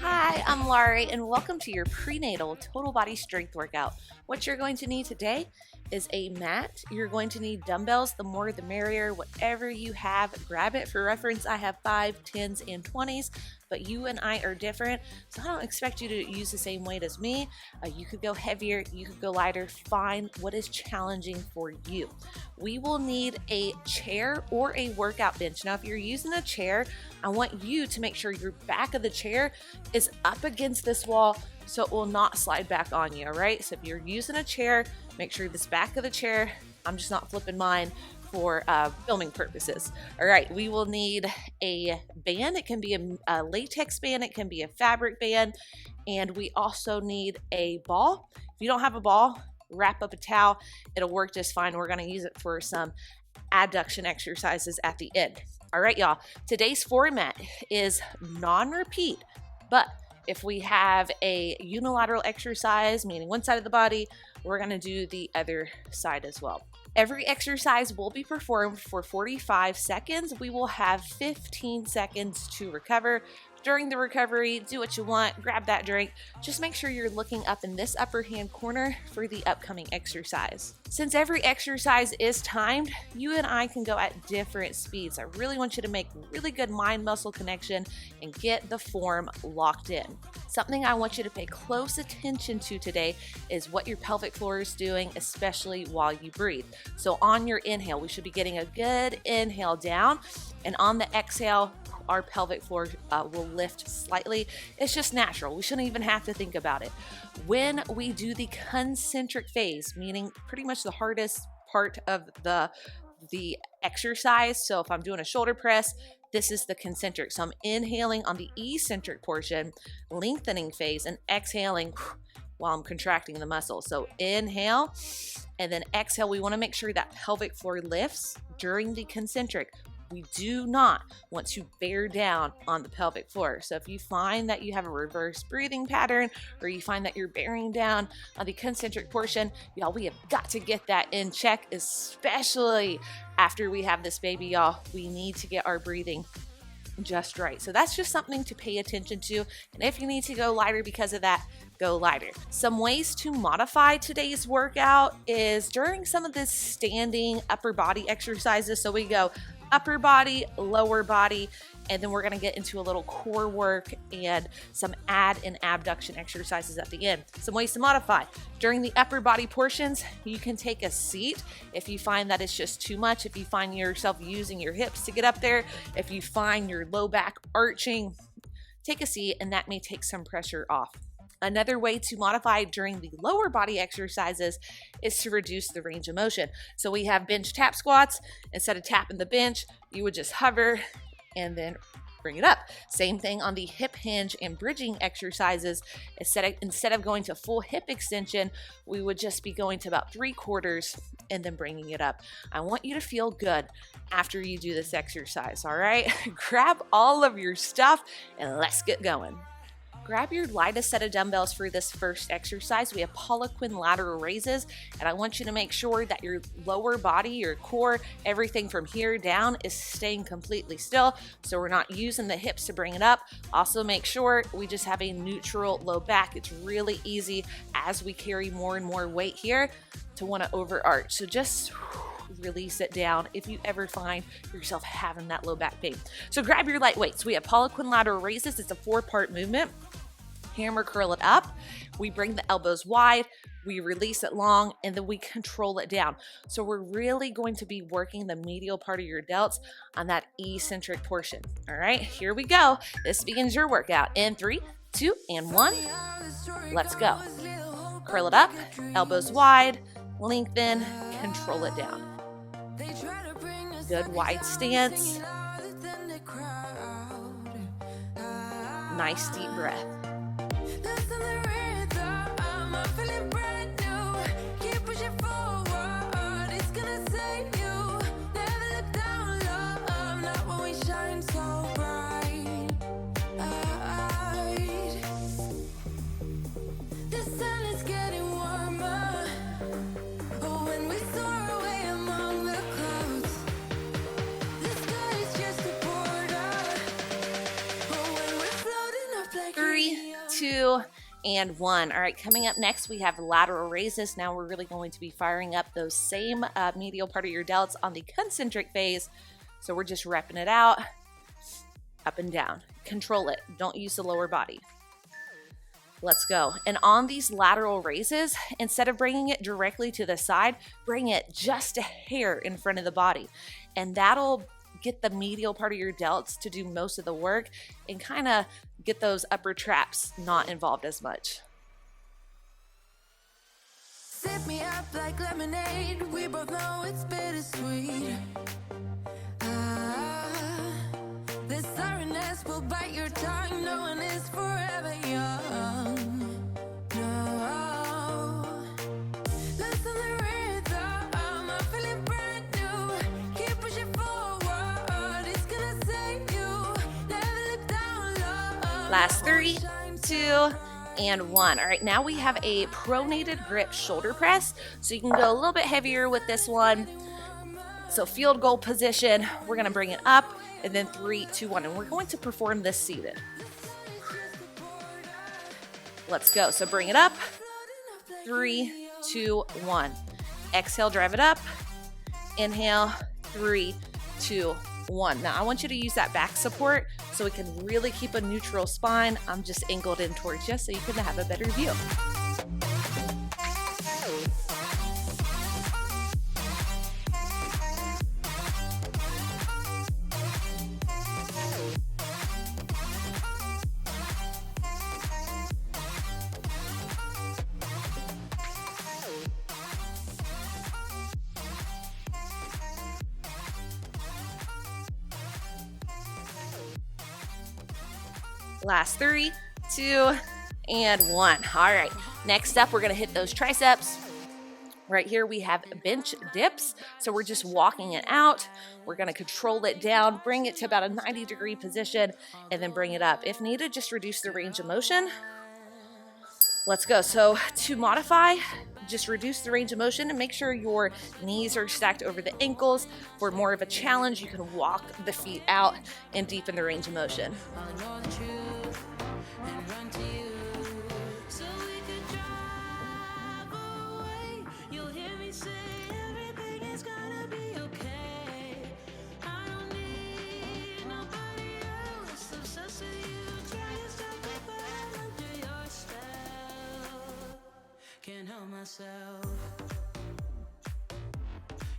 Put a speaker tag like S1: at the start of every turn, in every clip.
S1: Hi, I'm Larie, and welcome to your prenatal total body strength workout. What you're going to need today is a mat. You're going to need dumbbells. The more the merrier. Whatever you have, grab it. For reference, I have 5, 10s, and 20s, but you and I are different, so I don't expect you to use the same weight as me. You could go heavier, you could go lighter. Find what is challenging for you. We will need a chair or a workout bench. Now, if you're using a chair, I want you to make sure your back of the chair is up against this wall so it will not slide back on you, all right? So if you're using a chair, make sure this back of the chair, I'm just not flipping mine for filming purposes. All right, we will need a band. It can be a latex band, it can be a fabric band, and we also need a ball. If you don't have a ball, wrap up a towel. It'll work just fine. We're gonna use it for some abduction exercises at the end. All right, y'all, today's format is non-repeat, but if we have a unilateral exercise, meaning one side of the body, we're gonna do the other side as well. Every exercise will be performed for 45 seconds. We will have 15 seconds to recover. During the recovery, do what you want, grab that drink. Just make sure you're looking up in this upper hand corner for the upcoming exercise. Since every exercise is timed, you and I can go at different speeds. I really want you to make really good mind-muscle connection and get the form locked in. Something I want you to pay close attention to today is what your pelvic floor is doing, especially while you breathe. So on your inhale, we should be getting a good inhale down, and on the exhale, our pelvic floor will lift slightly. It's just natural. We shouldn't even have to think about it. When we do the concentric phase, meaning pretty much the hardest part of the exercise, so if I'm doing a shoulder press, this is the concentric. So I'm inhaling on the eccentric portion, lengthening phase, and exhaling while I'm contracting the muscle. So inhale and then exhale. We want to make sure that pelvic floor lifts during the concentric. We do not want to bear down on the pelvic floor. So if you find that you have a reverse breathing pattern or you find that you're bearing down on the concentric portion, y'all, we have got to get that in check, especially after we have this baby, y'all. We need to get our breathing just right. So that's just something to pay attention to. And if you need to go lighter because of that, go lighter. Some ways to modify today's workout is during some of this standing upper body exercises. So we go upper body, lower body, and then we're going to get into a little core work and some add and abduction exercises at the end. Some ways to modify. During the upper body portions, you can take a seat if you find that it's just too much, if you find yourself using your hips to get up there, if you find your low back arching, take a seat, and that may take some pressure off. Another way to modify during the lower body exercises is to reduce the range of motion. So we have bench tap squats. Instead of tapping the bench, you would just hover and then bring it up. Same thing on the hip hinge and bridging exercises. Instead of going to full hip extension, we would just be going to about 3/4 and then bringing it up. I want you to feel good after you do this exercise, all right? Grab all of your stuff and let's get going. Grab your lightest set of dumbbells for this first exercise. We have POLIQUIN lateral raises, and I want you to make sure that your lower body, your core, everything from here down is staying completely still, so we're not using the hips to bring it up. Also make sure we just have a neutral low back. It's really easy as we carry more and more weight here to want to overarch. So just release it down if you ever find yourself having that low back pain. So grab your light weights. We have POLIQUIN lateral raises. It's a 4-part movement. Hammer curl it up. We bring the elbows wide, we release it long, and then we control it down. So we're really going to be working the medial part of your delts on that eccentric portion. All right, here we go. This begins your workout in 3, 2, and 1. Let's go. Curl it up, elbows wide, lengthen, control it down. Good wide stance. Nice deep breath. 3, 2, and 1. All right, coming up next, we have lateral raises. Now we're really going to be firing up those same medial part of your delts on the concentric phase. So we're just repping it out, up and down. Control it. Don't use the lower body. Let's go. And on these lateral raises, instead of bringing it directly to the side, bring it just a hair in front of the body. And that'll get the medial part of your delts to do most of the work and kind of get those upper traps not involved as much.
S2: Set me up like lemonade. We both know it's bittersweet. This sorrowness will bite your tongue. No one is forever young. No. Listen to the rhythm. I'm feeling brand new. Keep pushing forward. It's gonna save you. Never look down low.
S1: Last 3, 2, and 1. All right, now we have a pronated grip shoulder press. So you can go a little bit heavier with this one. So field goal position, we're gonna bring it up, and then 3, 2, 1. And we're going to perform this seated. Let's go. So bring it up, 3, 2, 1. Exhale, drive it up. Inhale, 3, 2, 1. Now I want you to use that back support so we can really keep a neutral spine. I'm just angled in towards you so you can have a better view. Last 3, 2, and 1. All right, next up, we're gonna hit those triceps. Right here, we have bench dips. So we're just walking it out. We're gonna control it down, bring it to about a 90-degree position, and then bring it up. If needed, just reduce the range of motion. Let's go. So to modify, just reduce the range of motion and make sure your knees are stacked over the ankles. For more of a challenge, you can walk the feet out and deepen the range of motion.
S2: Can't help myself.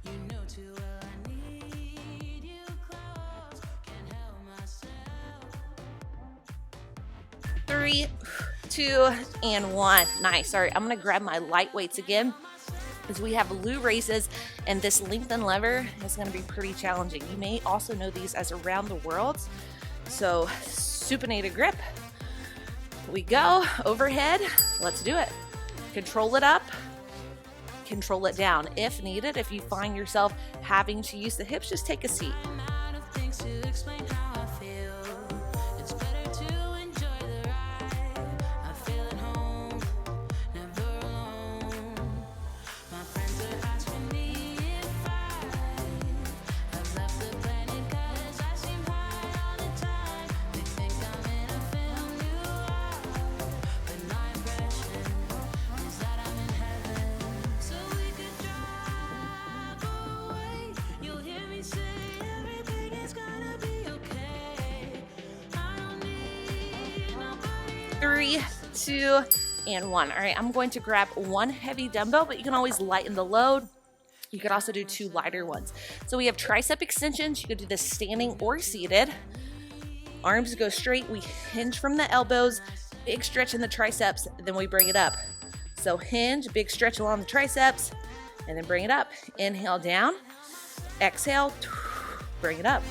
S2: You know too well I need you close. Can't help myself.
S1: 3, 2, and 1. Nice. All right, I'm gonna grab my light weights again because we have loo raises, and this lengthen lever is gonna be pretty challenging. You may also know these as around the world. So supinated grip. We go overhead. Let's do it. Control it up, control it down. If needed, if you find yourself having to use the hips, just take a seat. Three, 2, and 1. All right, I'm going to grab one heavy dumbbell, but you can always lighten the load. You could also do 2 lighter ones. So we have tricep extensions. You could do this standing or seated. Arms go straight. We hinge from the elbows, big stretch in the triceps, then we bring it up. So hinge, big stretch along the triceps, and then bring it up. Inhale down, exhale, bring it up.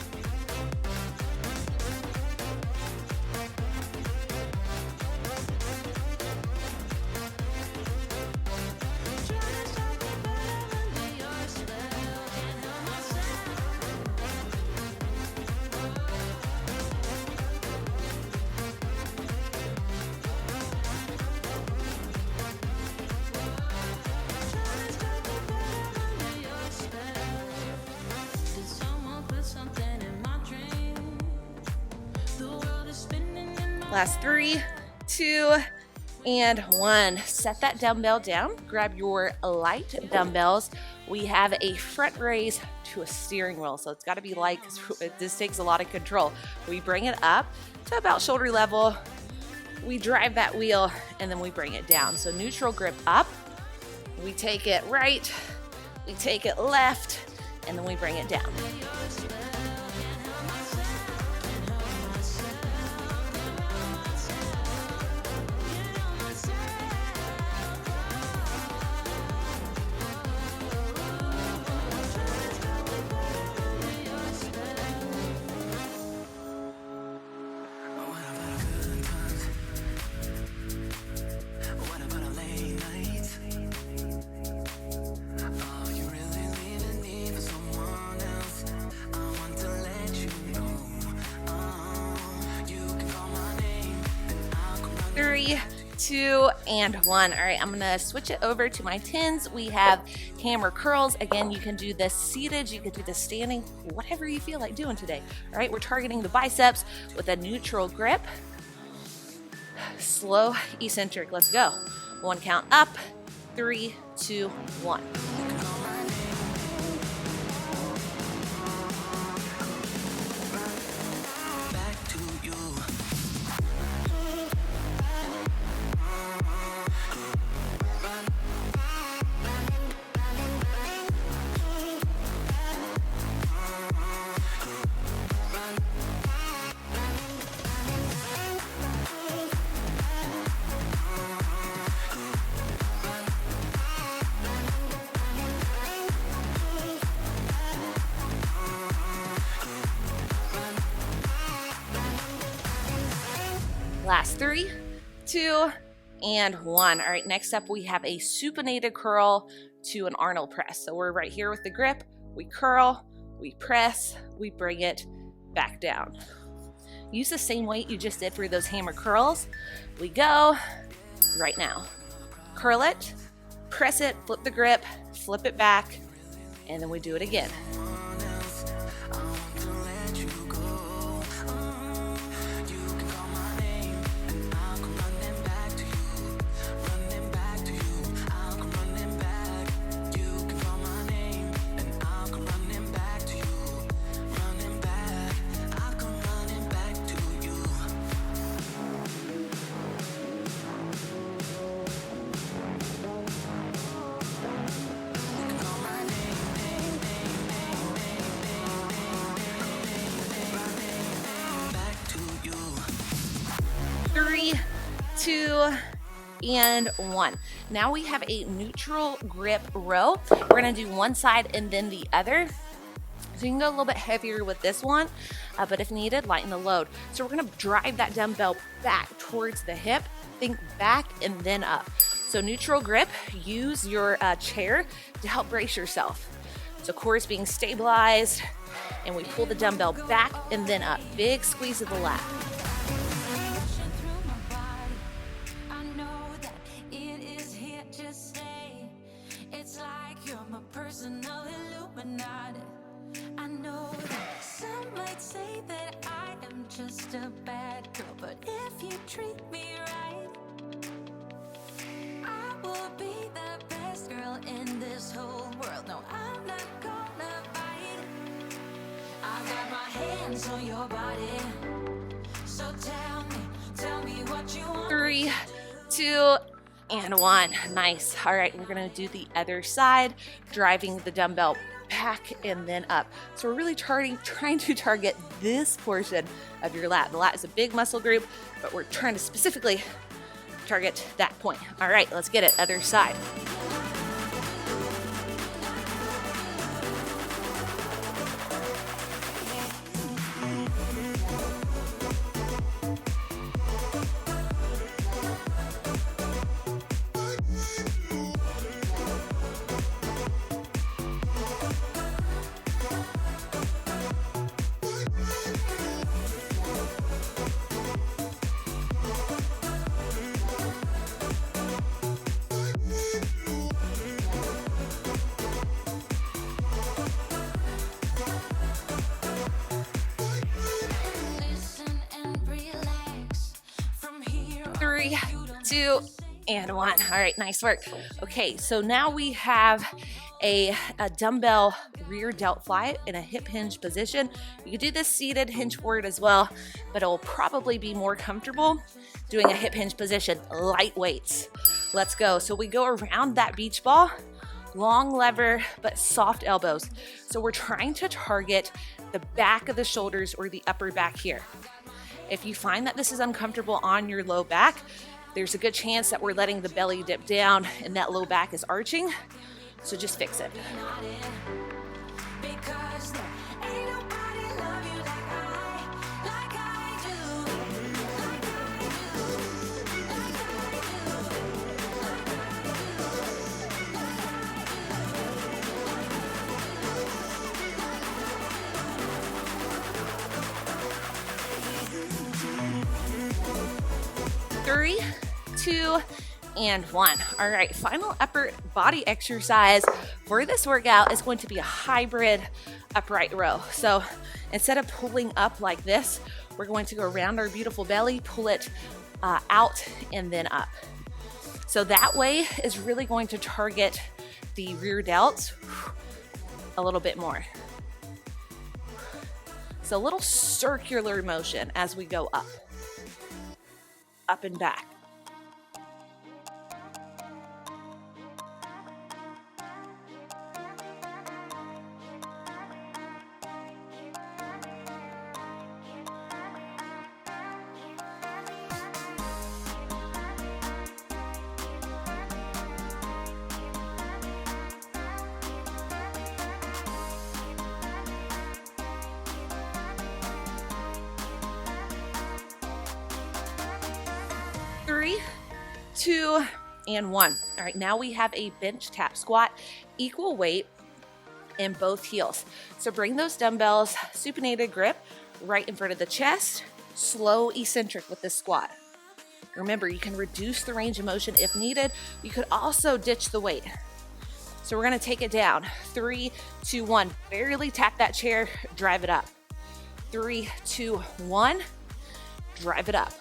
S2: Did someone put something in
S1: Last 3, 2, and 1. Set that dumbbell down. Grab your light dumbbells. We have a front raise to a steering wheel, so it's got to be light because this takes a lot of control. We bring it up to about shoulder level. We drive that wheel and then we bring it down. So neutral grip up. We take it right, we take it left, and then we bring it down. Three, 2, and 1. All right, I'm gonna switch it over to my 10s. We have hammer curls. Again, you can do this seated, you can do this standing, whatever you feel like doing today. All right, we're targeting the biceps with a neutral grip. Slow eccentric, let's go. 1 count up, 3, 2, 1. Last 3, 2, and 1. All right, next up we have a supinated curl to an Arnold press. So we're right here with the grip, we curl, we press, we bring it back down. Use the same weight you just did for those hammer curls. We go right now. Curl it, press it, flip the grip, flip it back, and then we do it again. Three, 2, and 1. Now we have a neutral grip row. We're gonna do one side and then the other. So you can go a little bit heavier with this one, but if needed, lighten the load. So we're gonna drive that dumbbell back towards the hip, think back and then up. So neutral grip, use your chair to help brace yourself. So core is being stabilized, and we pull the dumbbell back and then up. Big squeeze of the lat.
S2: Personal illuminati. I know that some might say that I am just a bad girl, but if you treat me right, I will be the best girl in this whole world. No, I'm not gonna bite. I got my hands on your body, so tell me what you want.
S1: 3, 2, and 1. Nice. All right, we're gonna do the other side, driving the dumbbell back and then up. So we're really trying to target this portion of your lat. The lat is a big muscle group, but we're trying to specifically target that point. All right, let's get it. Other side. 3, 2, and 1. All right, nice work. Okay, so now we have a dumbbell rear delt fly in a hip hinge position. You can do this seated hinge forward as well, but it will probably be more comfortable doing a hip hinge position. Light weights. Let's go. So we go around that beach ball, long lever, but soft elbows. So we're trying to target the back of the shoulders or the upper back here. If you find that this is uncomfortable on your low back, there's a good chance that we're letting the belly dip down and that low back is arching. So just fix it. Three, 2, and 1. All right, final upper body exercise for this workout is going to be a hybrid upright row. So instead of pulling up like this, we're going to go around our beautiful belly, pull it out and then up. So that way is really going to target the rear delts a little bit more. So a little circular motion as we go up and back. Three, 2, and 1. All right, now we have a bench tap squat, equal weight in both heels. So bring those dumbbells, supinated grip, right in front of the chest, slow eccentric with this squat. Remember, you can reduce the range of motion if needed. You could also ditch the weight. So we're gonna take it down. 3, 2, 1. Barely tap that chair, drive it up. 3, 2, 1. Drive it up.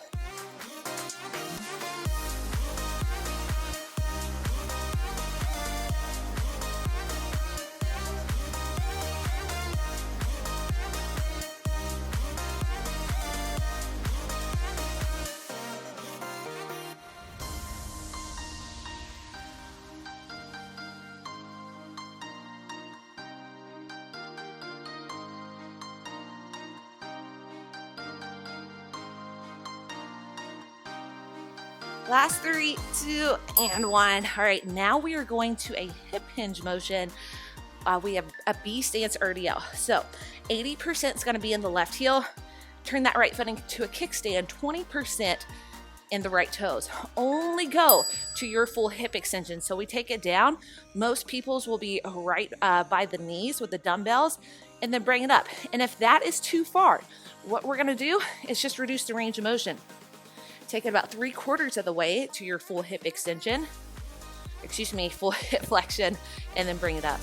S1: Last 3, 2, and 1. All right, now we are going to a hip hinge motion. We have a B stance RDL. So 80% is going to be in the left heel. Turn that right foot into a kickstand, 20% in the right toes. Only go to your full hip extension. So we take it down. Most people's will be right by the knees with the dumbbells and then bring it up. And if that is too far, what we're going to do is just reduce the range of motion. Take it about 3/4 of the way to your full hip extension, full hip flexion, and then bring it up.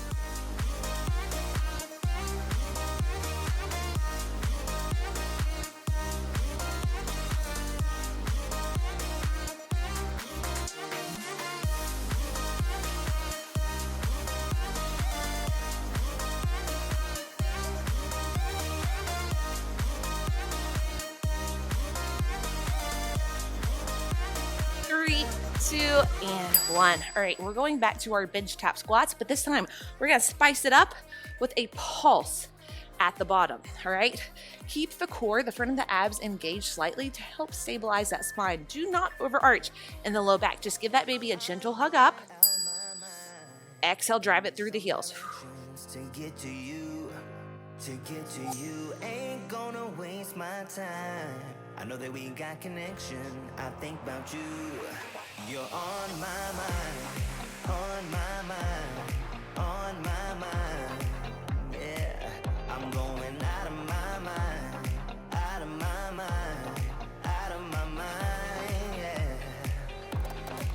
S1: Three, 2, and 1. All right, we're going back to our bench tap squats, but this time we're gonna spice it up with a pulse at the bottom. All right, keep the core, the front of the abs engaged slightly to help stabilize that spine. Do not overarch in the low back. Just give that baby a gentle hug up. Exhale, drive it through the heels.
S3: To get to you, ain't gonna waste my time. I know that we got connection. I think about you. You're on my mind, on my mind, on my mind. Yeah, I'm going out of my mind, out of my mind, out of my mind. Yeah,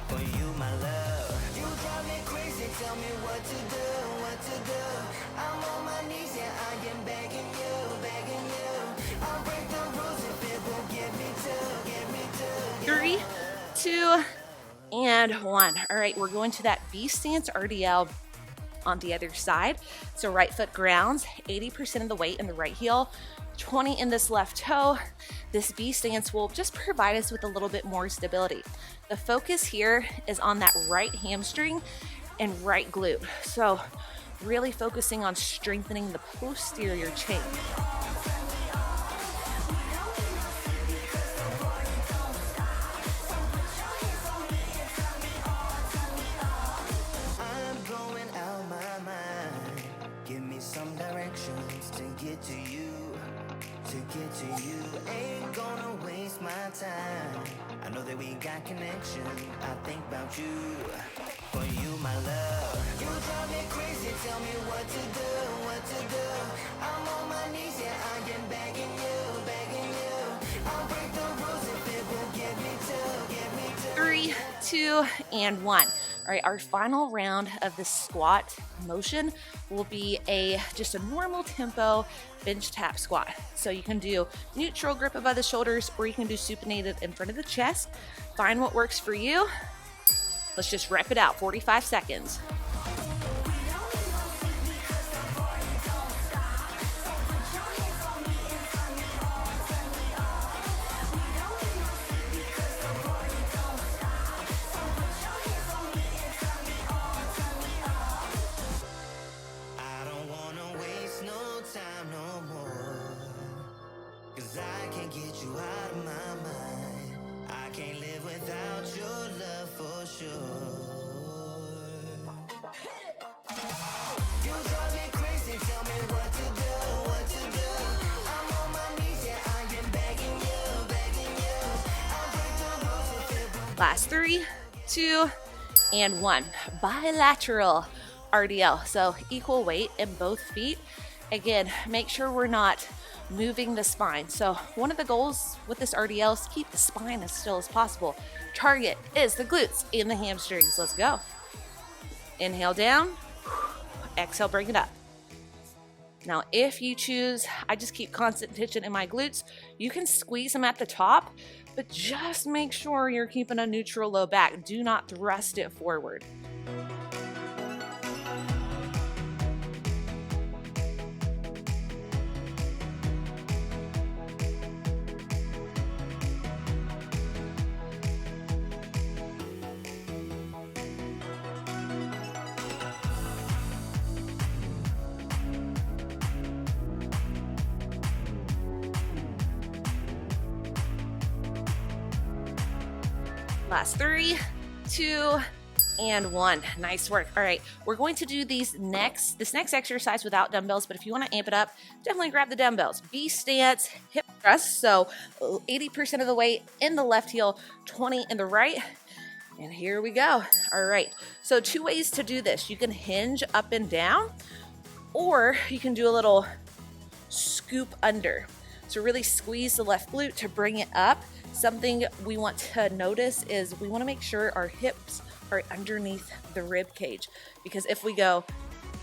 S3: for you, my love. You drive me crazy. Tell me what to do, what to do. I'm on my knees, yeah, I am begging you, begging you. I'll break the rules if it will get me to, get me to.
S1: 3, 2, and 1. All right, we're going to that V stance RDL on the other side. So right foot grounds, 80% of the weight in the right heel, 20 in this left toe. This V stance will just provide us with a little bit more stability. The focus here is on that right hamstring and right glute. So really focusing on strengthening the posterior chain.
S3: I'm going out my mind. Give me some directions to get to you. Ain't gonna waste my time. I know that we got connection. I think about you. For you, my love. You drive me crazy. Tell me what to do. I'm on my knees, yeah, I am begging you. I'll break the rules if it will get me to.
S1: 3, 2, and 1. All right, our final round of the squat motion will be just a normal tempo bench tap squat. So you can do neutral grip above the shoulders, or you can do supinated in front of the chest. Find what works for you. Let's just rep it out, 45 seconds.
S3: I don't wanna waste no time no more. 'Cause I can't get you out of my mind. I can't live without your love for sure. You drive me crazy, tell me what to do. I'm on my knees, yeah, I am begging you. I'll break the rules if it will.
S1: Last 3, 2, and 1. Bilateral RDL, so equal weight in both feet. Again, make sure we're not moving the spine. So one of the goals with this RDL is to keep the spine as still as possible. Target is the glutes and the hamstrings. Let's go. Inhale down, exhale, bring it up. Now, if you choose, I just keep constant tension in my glutes, you can squeeze them at the top, but just make sure you're keeping a neutral low back. Do not thrust it forward. Last 3, 2, and 1. Nice work. All right, we're going to do this next exercise without dumbbells, but if you want to amp it up, definitely grab the dumbbells. V stance, hip thrust, so 80% of the weight in the left heel, 20 in the right. And here we go. All right, so 2 ways to do this. You can hinge up and down, or you can do a little scoop under. So really squeeze the left glute to bring it up. Something we want to notice is we want to make sure our hips are underneath the rib cage, because if we go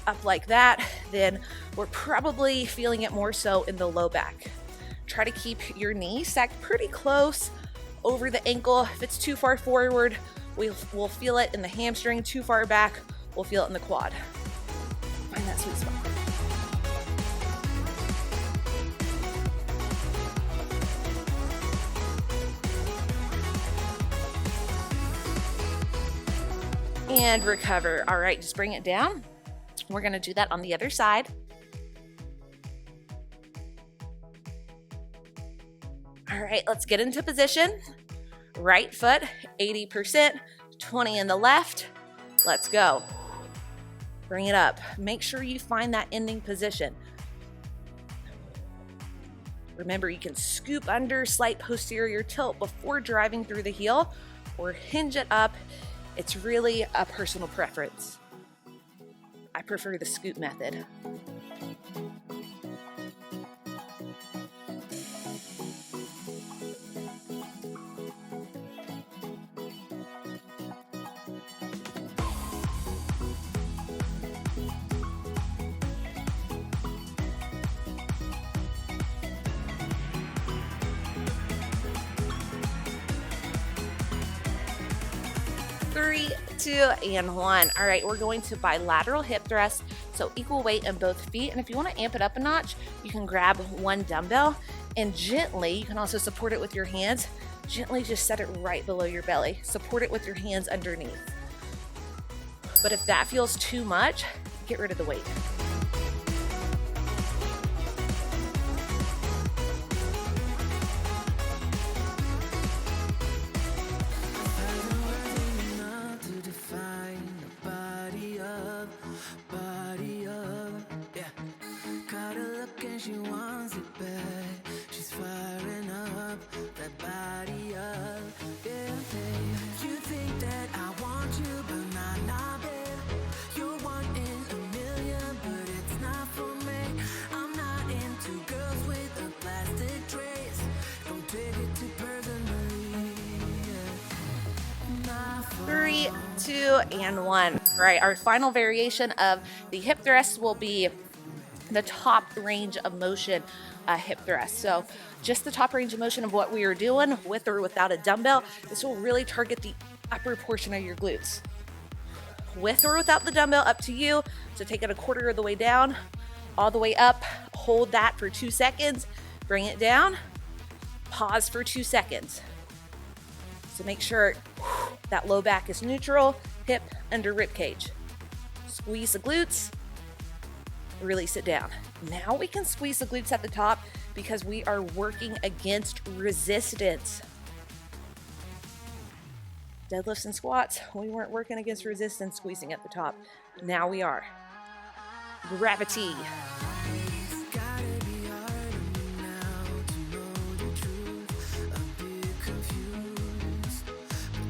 S1: up like that, then we're probably feeling it more so in the low back. Try to keep your knee stacked pretty close over the ankle. If it's too far forward, we'll feel it in the hamstring. Too far back, we'll feel it in the quad. Find that sweet spot. And recover. All right, just bring it down. We're gonna do that on the other side. All right, let's get into position. Right foot, 80%, 20 in the left. Let's go. Bring it up. Make sure you find that ending position. Remember, you can scoop under, slight posterior tilt before driving through the heel, or hinge it up. It's really a personal preference. I prefer the scoop method. 3, 2, and 1. All right, we're going to bilateral hip thrust, so equal weight in both feet. And if you want to amp it up a notch, you can grab one dumbbell and gently, you can also support it with your hands, gently just set it right below your belly. Support it with your hands underneath. But if that feels too much, get rid of the weight.
S3: She wants it bad. She's firing up that body up. Yeah, babe. You think that I want you, but not babe. You're one in a million, but it's not for me. I'm not into girls with a plastic trace. Don't take it too personally. Not for
S1: 3, 2, and 1. All right, our final variation of the hip thrust will be the top range of motion hip thrust. So just the top range of motion of what we are doing with or without a dumbbell. This will really target the upper portion of your glutes. With or without the dumbbell, up to you. So take it a quarter of the way down, all the way up, hold that for 2 seconds, bring it down, pause for 2 seconds. So make sure that low back is neutral, hip under rib cage. Squeeze the glutes, release it down. Now we can squeeze the glutes at the top because we are working against resistance. Deadlifts and squats, we weren't working against resistance squeezing at the top. Now we are. Gravity.
S3: gotta be hard now to know the truth. A bit confused, but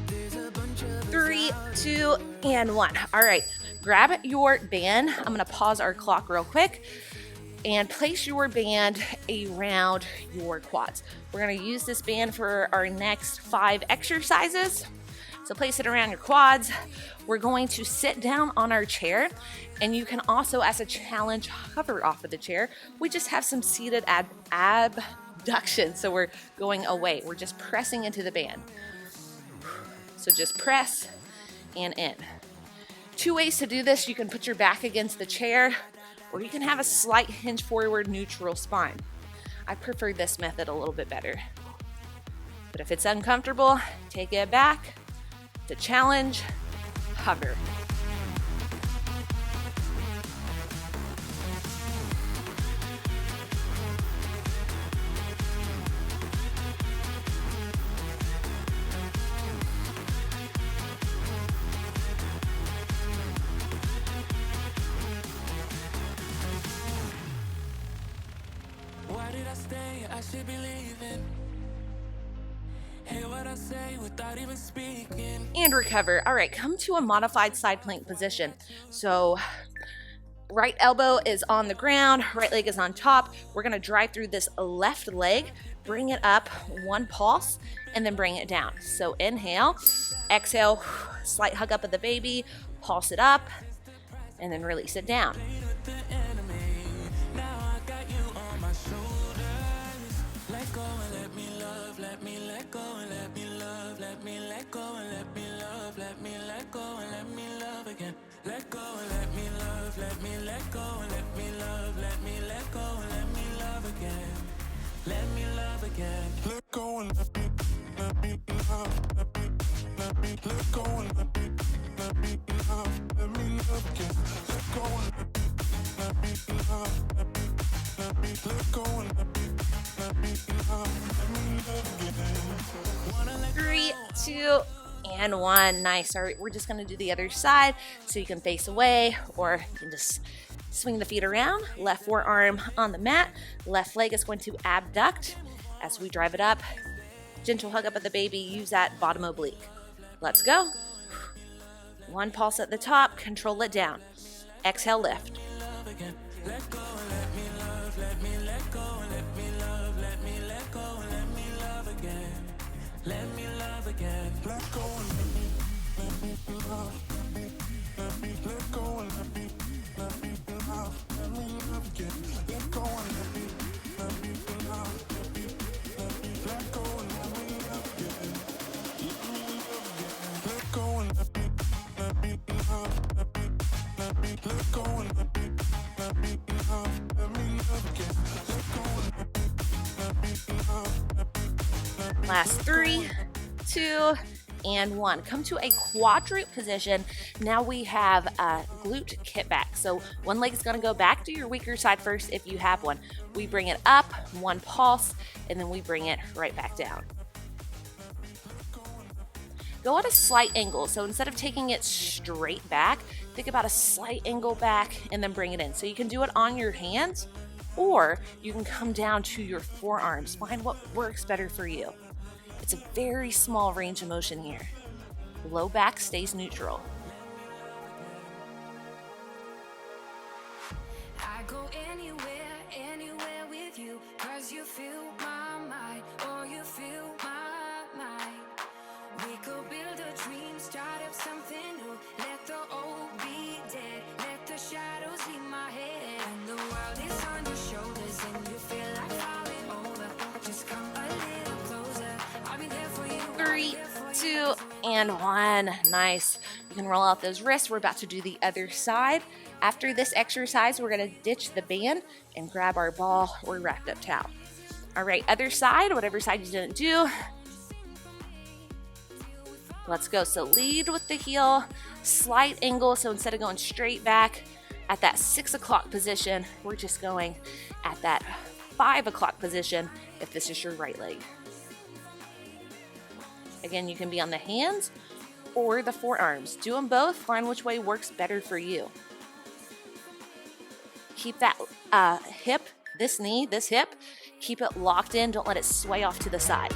S3: there's a bunch of
S1: 3, 2, and 1. All right, grab your band. I'm gonna pause our clock real quick and place your band around your quads. We're gonna use this band for our next 5 exercises. So place it around your quads. We're going to sit down on our chair, and you can also, as a challenge, hover off of the chair. We just have some seated abduction, so we're going away. We're just pressing into the band. So just press and in. 2 ways to do this. You can put your back against the chair, or you can have a slight hinge forward, neutral spine. I prefer this method a little bit better. But if it's uncomfortable, take it back. To challenge, hover.
S2: Why did I stay? I should be leaving. Hear what I say without even speaking.
S1: And recover. All right, come to a modified side plank position. So right elbow is on the ground, right leg is on top. We're gonna drive through this left leg, bring it up 1 pulse, and then bring it down. So inhale, exhale, slight hug up of the baby, pulse it up, and then release it down.
S2: Let go and let me love, let me let go and let me love, let me let go and let me love again. Let me love again. Let go and let me love, let me let go and let me love again. Let go and let me love, let me let go and let me love again. Wanna let
S1: 3, 2, and 1. Nice. All right, we're just going to do the other side, so you can face away, or you can just swing the feet around. Left forearm on the mat, left leg is going to abduct as we drive it up. Gentle hug up of the baby, use that bottom oblique. Let's go. 1 pulse at the top, control it down. Exhale, lift.
S2: let go and let me love, let me let go and let me love, let me let go and let me love again. Let me love again. Let go and let me love, let me let go and let me love again. Let go and let me love, let me let go and let me love again. Let me love again. Let go and let me
S1: Last 3, 2, and 1. Come to a quadruped position. Now we have a glute kickback. So one leg is going to go back to your weaker side first if you have one. We bring it up, one pulse, and then we bring it right back down. Go at a slight angle. So instead of taking it straight back, think about a slight angle back and then bring it in. So you can do it on your hands, or you can come down to your forearms. Find what works better for you. It's a very small range of motion here. Low back stays neutral.
S2: I go anywhere with you, 'cause you fill my mind, or you fill my mind. We could build a dream, start up something new. Let the old be dead, let the shadows leave my head. And the world is on your shoulders and you feel like falling over. Just come a little closer, I'll be there for you.
S1: 3, 2, and 1. Nice. You can roll out those wrists. We're about to do the other side. After this exercise, we're going to ditch the band and grab our ball or wrapped up towel. All right, other side, whatever side you didn't do. Let's go. So lead with the heel, slight angle. So instead of going straight back at that 6 o'clock position, we're just going at that 5 o'clock position if this is your right leg. Again, you can be on the hands or the forearms. Do them both. Find which way works better for you. Keep that hip, this knee, this hip, keep it locked in. Don't let it sway off to the side.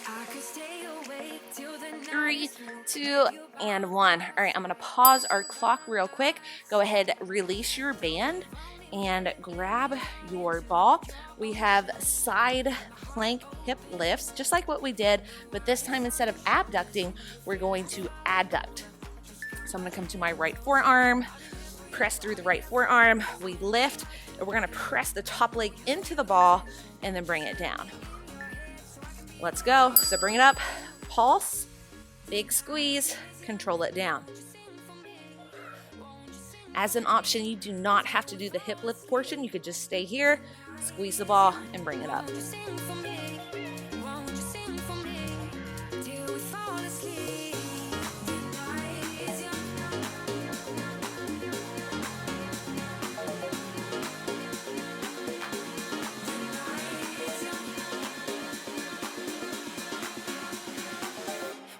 S2: I could stay awake till the night.
S1: 3, 2, and 1. All right, I'm going to pause our clock real quick. Go ahead, release your band and grab your ball. We have side plank hip lifts, just like what we did, but this time instead of abducting, we're going to adduct. So I'm going to come to my right forearm, press through the right forearm. We lift, and we're going to press the top leg into the ball and then bring it down. Let's go. So bring it up, pulse, big squeeze, control it down. As an option, you do not have to do the hip lift portion. You could just stay here, squeeze the ball, and bring it up.
S2: Sing for me, won't you sing for me, till we fall asleep. The night is young.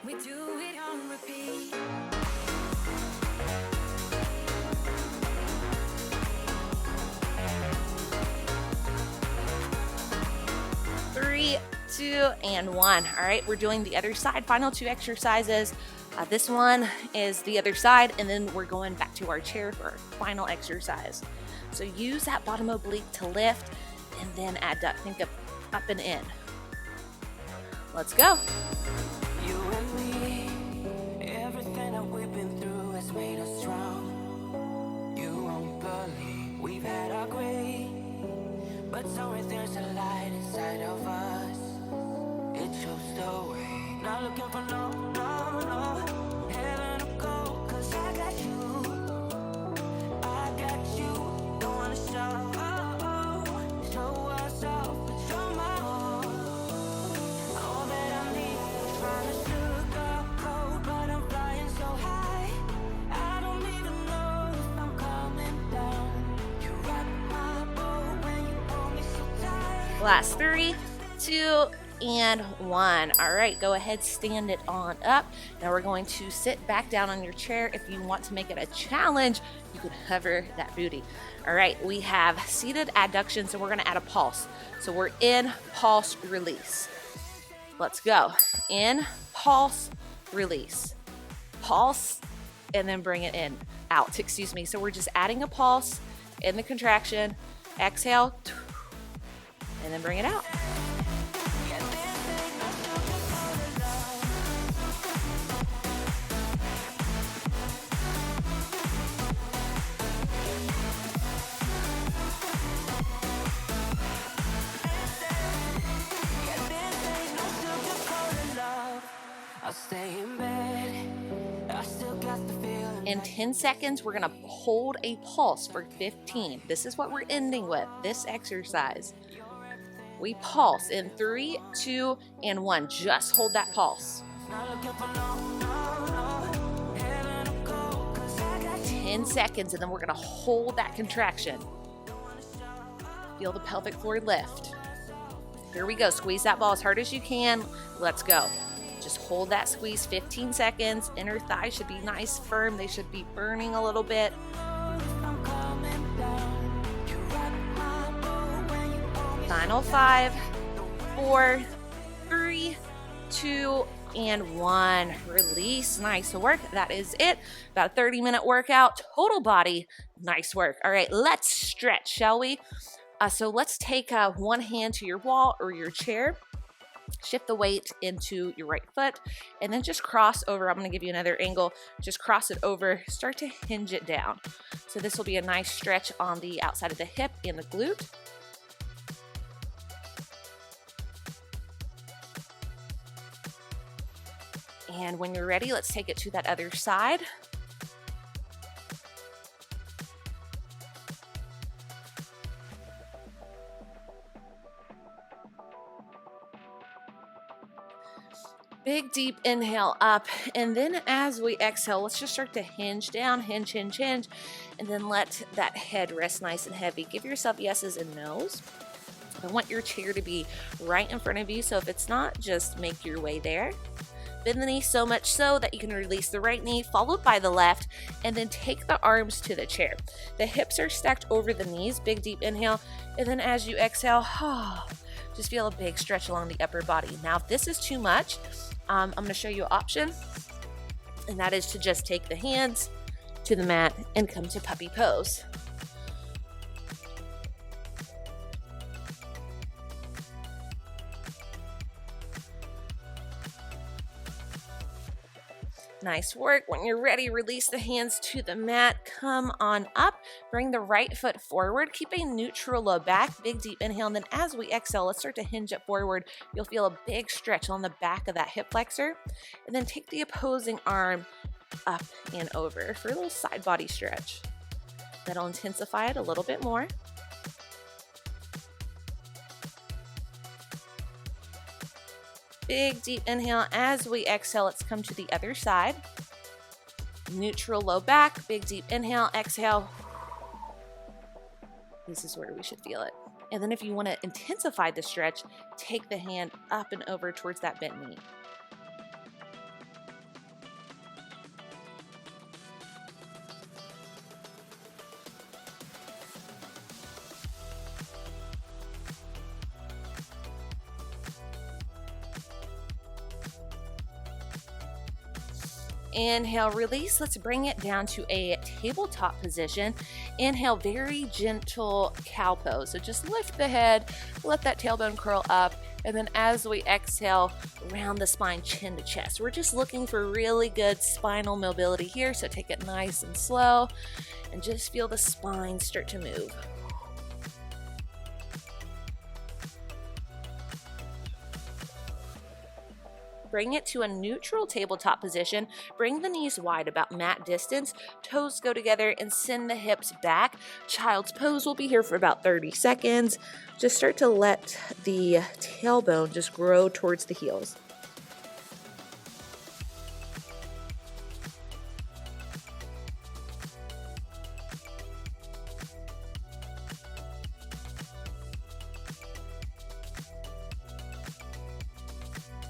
S2: We do it on repeat.
S1: 3, 2, and 1. All right, we're doing the other side. Final 2 exercises. This one is the other side, and then we're going back to our chair for our final exercise. So use that bottom oblique to lift, and then adduct. Think of up and in. Let's go.
S3: You and me, everything that we've been through has made us strong. You won't believe we've had our gray, but somewhere there's a light inside of us. It shows the way. Not looking for no heaven to go, 'cause I got you. Don't wanna show us off, but you're my all. All that I need, trying to sugarcoat, but I'm flying so high. I don't even know if I'm coming down. You rock my boat when you hold me so tight.
S1: Last 3, 2, and 1. All right, go ahead, stand it on up. Now we're going to sit back down on your chair. If you want to make it a challenge, you can hover that booty. All right, we have seated adduction, so we're going to add a pulse. So we're in, pulse, release. Let's go. In, pulse, release. Pulse, and then bring it in, out, excuse me. So we're just adding a pulse in the contraction. Exhale, and then bring it out. In 10 seconds, we're gonna hold a pulse for 15. This is what we're ending with, this exercise. We pulse in 3, 2, and 1. Just hold that pulse. 10 seconds, and then we're gonna hold that contraction. Feel the pelvic floor lift. Here we go, squeeze that ball as hard as you can. Let's go. Just hold that squeeze 15 seconds. Inner thighs should be nice, firm. They should be burning a little bit. Final 5, 4, 3, 2, and 1. Release. Nice work. That is it. About a 30-minute workout. Total body. Nice work. All right, let's stretch, shall we? So let's take one hand to your wall or your chair. Shift the weight into your right foot and then just cross over. I'm going to give you another angle. Just cross it over. Start to hinge it down. So this will be a nice stretch on the outside of the hip and the glute. And when you're ready, let's take it to that other side. Big deep inhale up, and then as we exhale, let's just start to hinge down, hinge, hinge, hinge, and then let that head rest nice and heavy. Give yourself yeses and nos. I want your chair to be right in front of you, so if it's not, just make your way there. Bend the knee so much so that you can release the right knee, followed by the left, and then take the arms to the chair. The hips are stacked over the knees, big deep inhale, and then as you exhale, just feel a big stretch along the upper body. Now, if this is too much, I'm going to show you an option, and that is to just take the hands to the mat and come to puppy pose. Nice work. When you're ready, release the hands to the mat. Come on up. Bring the right foot forward. Keep a neutral low back. Big deep inhale. And then as we exhale, let's start to hinge it forward. You'll feel a big stretch on the back of that hip flexor. And then take the opposing arm up and over for a little side body stretch. That'll intensify it a little bit more. Big deep inhale. As we exhale, let's come to the other side. Neutral low back, big deep inhale, exhale. This is where we should feel it. And then if you want to intensify the stretch, take the hand up and over towards that bent knee. Inhale, release. Let's bring it down to a tabletop position. Inhale, very gentle cow pose. So just lift the head, let that tailbone curl up, and then as we exhale, round the spine, chin to chest. We're just looking for really good spinal mobility here, so take it nice and slow, and just feel the spine start to move. Bring it to a neutral tabletop position. Bring the knees wide, about mat distance. Toes go together and send the hips back. Child's pose will be here for about 30 seconds. Just start to let the tailbone just grow towards the heels.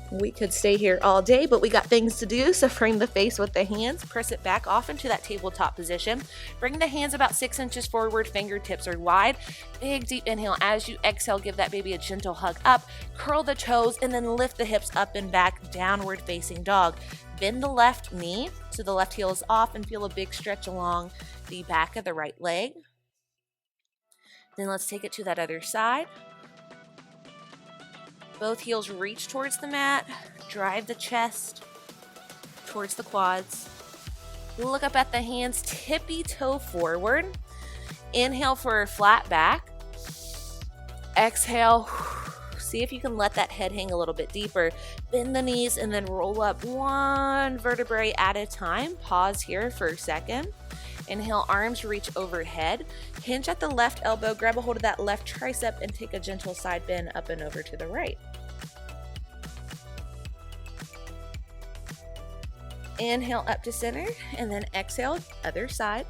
S1: We could stay here all day, but we got things to do, so frame the face with the hands, press it back off into that tabletop position. Bring the hands about 6 inches forward, fingertips are wide. Big deep inhale. As you exhale, give that baby a gentle hug up, curl the toes, and then lift the hips up and back, downward facing dog. Bend the left knee so the left heel is off and feel a big stretch along the back of the right leg. Then let's take it to that other side. Both heels reach towards the mat, drive the chest towards the quads. Look up at the hands, tippy toe forward. Inhale for a flat back. Exhale, See if you can let that head hang a little bit deeper. Bend the knees and then roll up one vertebrae at a time. Pause here for a second. Inhale, arms reach overhead. Hinge at the left elbow, grab a hold of that left tricep and take a gentle side bend up and over to the right. Inhale up to center and then exhale, other side.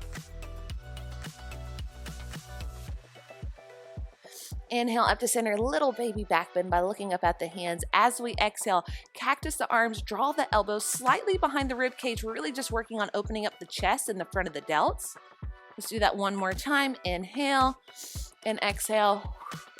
S1: Inhale up to center, little baby back bend by looking up at the hands. As we exhale, cactus the arms, draw the elbows slightly behind the rib cage, really just working on opening up the chest and the front of the delts. Let's do that one more time. Inhale and exhale,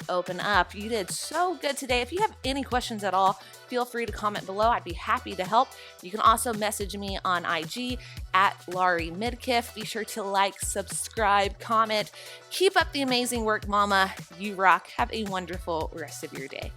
S1: open up. You did so good today. If you have any questions at all, feel free to comment below. I'd be happy to help. You can also message me on IG at Larie Midkiff. Be sure to like, subscribe, comment. Keep up the amazing work, Mama. You rock. Have a wonderful rest of your day.